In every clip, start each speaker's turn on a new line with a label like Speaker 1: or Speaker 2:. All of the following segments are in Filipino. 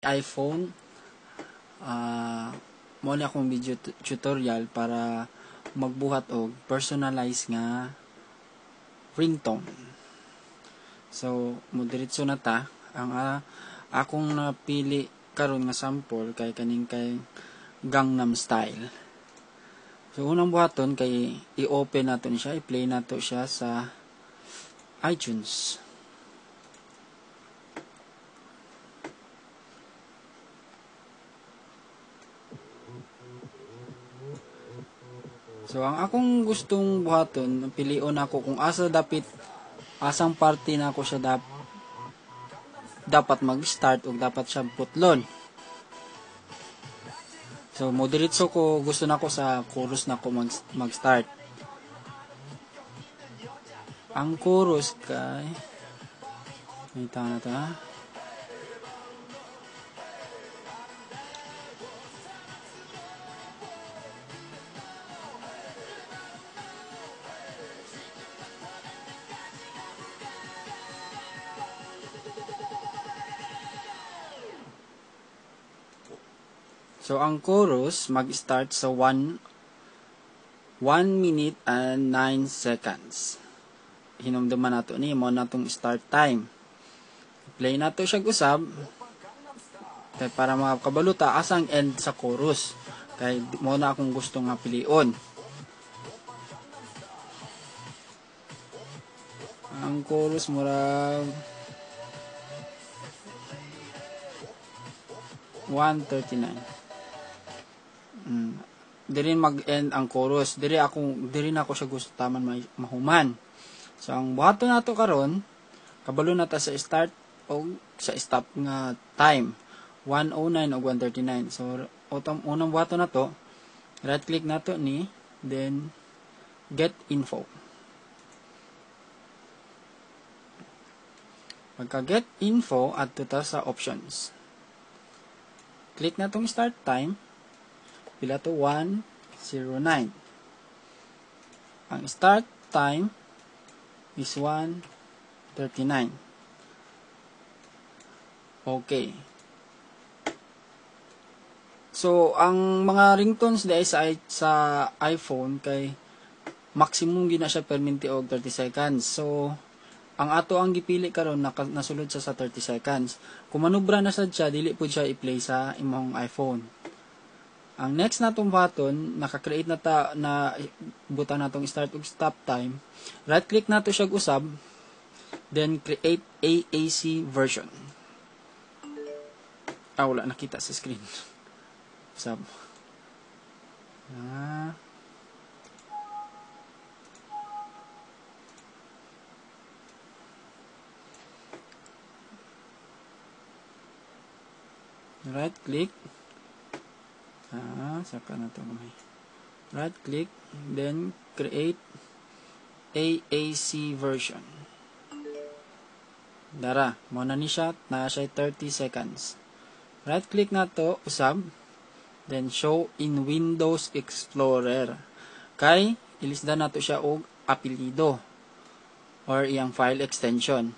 Speaker 1: iPhone, mo ni akong video tutorial para magbuhat og personalize nga ringtone. So, diretso na ta. Ang akong napili karon nga sample kay kaning kay Gangnam Style. So, unang buhaton kay i-open natin siya, i-play nato siya sa iTunes. So, ang akong gustong buhaton, pilion ako kung asang party na ako siya dapat mag-start o dapat siya putlon. So, diretso ko, gusto na ko sa chorus na ko mag-start. Ang chorus kay, may tanga na ito ha. So, ang chorus mag-start sa 1 minute and 9 seconds. Hinumduman nato ni mo natong start time. Play nato siya usab kay para makabaluta asang end sa chorus. Kay mo na akong gusto nga pilion. Ang chorus murag 1:39. Diri mag-end ang chorus. Diri na ako siya gusto taman mahuman. So ang buhaton nato karon, kabalo na ta sa start o sa stop nga time 1:09 o 1:39. So unang buhaton nato, right click nato ni, then get info. Pagka get info, adto ta sa options. Click na tong start time. Pila to 1:09. Ang start time is 1:39. Okay. So, ang mga ringtones dahil sa iPhone kay maximum gina siya perminti og 30 seconds. So, ang ato ang gipili karon nasulod siya sa 30 seconds. Kung manubra na sad siya, dili pud siya i-play sa imong iPhone. Ang next natong button, naka-create na butang natong start ug stop time. Right click nato siya usab, then create AAC version. Wala nakita sa screen. Usab. Right click. Saka na ito kamay. Right click, then create AAC version. Dara, muna ni siya, na siya 30 seconds. Right click na to, usab, then show in Windows Explorer. Kay, ilisda na to siya og apelido or iyang file extension.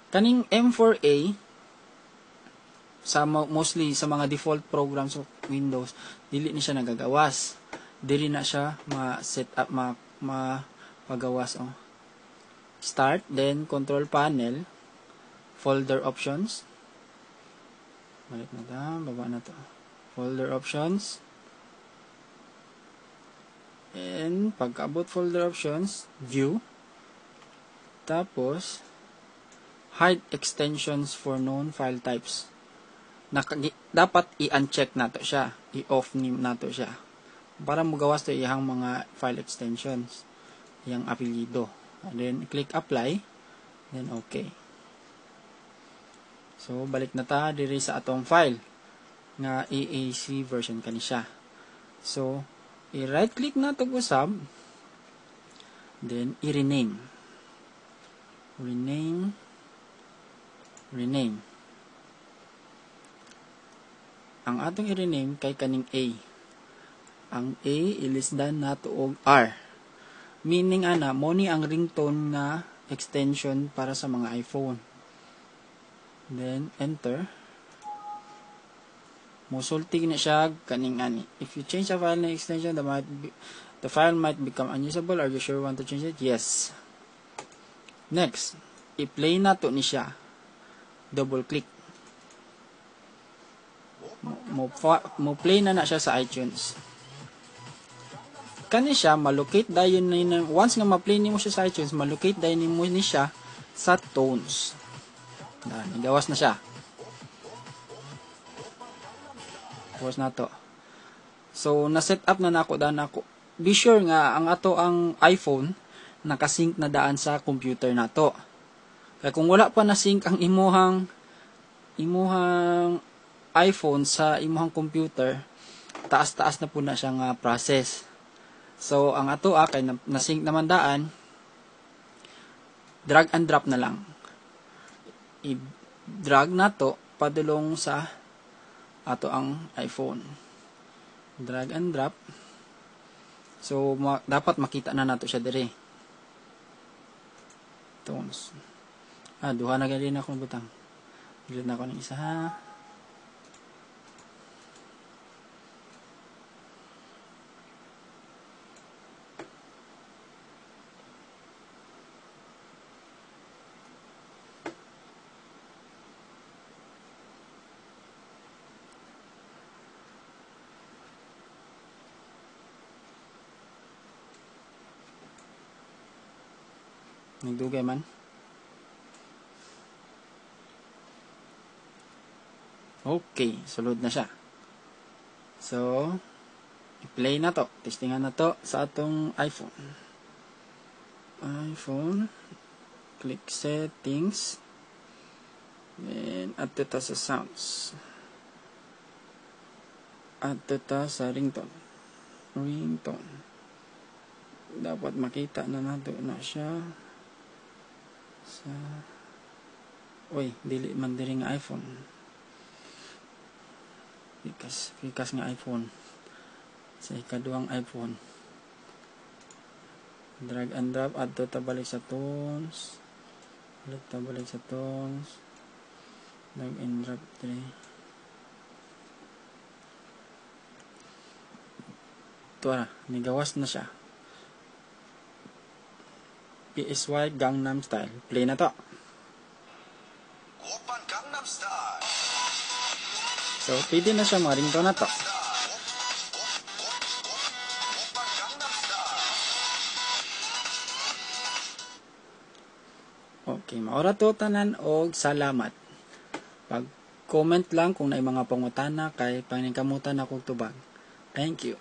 Speaker 1: Kaning M4A, mostly sa mga default programs of Windows, dili ni siya nagagawas. Dili na siya ma-set up, mapagawas. Start, then control panel, folder options. Balik na ta, baba na to. Folder options. And pagkaabot folder options, view. Tapos, hide extensions for known file types. Dapat i-uncheck nato siya, i-off nato siya para magawas to iyang mga file extensions, iyang apelido. And then click apply, then okay. So balik na ta diri sa atong file nga AAC version kani siya. So i-right click nato usab, then i-rename. Rename. Ang atong i-rename kay kaning A. Ang A, ilisdan nato og R. Meaning mo ni ang ringtone na extension para sa mga iPhone. Then enter. Musulti na siya kaning ani. If you change a file na extension, the file might become unusable. Are you sure you want to change it? Yes. Next, i-play na to ni siya. Double click. Mo play na siya sa iTunes. Kani siya malocate dayon na once nga ma-play nimo siya sa iTunes, malocate dayon nimo ni siya sa tones. Gawas na siya. Gawas na to. So na-set up na nako nako. Be sure nga ang ato ang iPhone nakasync na daan sa computer nato. Kaya kung wala pa na-sync ang imuhang iPhone sa imuhang computer, taas-taas na po na siyang process. So ang ato kay na-sync naman daan, drag and drop na lang. I-drag na to padulong sa ato ang iPhone. Drag and drop. So dapat makita na nato siya dire. Tones. Duha na gali na akong butang. Delete na ako ng isa ha. Nagdugay man. Okay, sulod na siya. So, i-play na to. Testingan na to sa atong iPhone. Click settings. Then, add to sa sounds. Add to sa ringtone. Dapat makita na nato na siya. Dili man diri nga iPhone. Pikas nga iPhone. Sa ikaduhang iPhone. Drag and drop, add to balik sa tones. Balik sa tones. Drag and drop 3. Ito nigawas na siya. PSY Gangnam Style. Play na to. So, pwede na siya mga ringtone na to. Okay, maura to tanan og salamat. Pag-comment lang kung naay mga pangutana kay paningkamutan akong tubag. Thank you.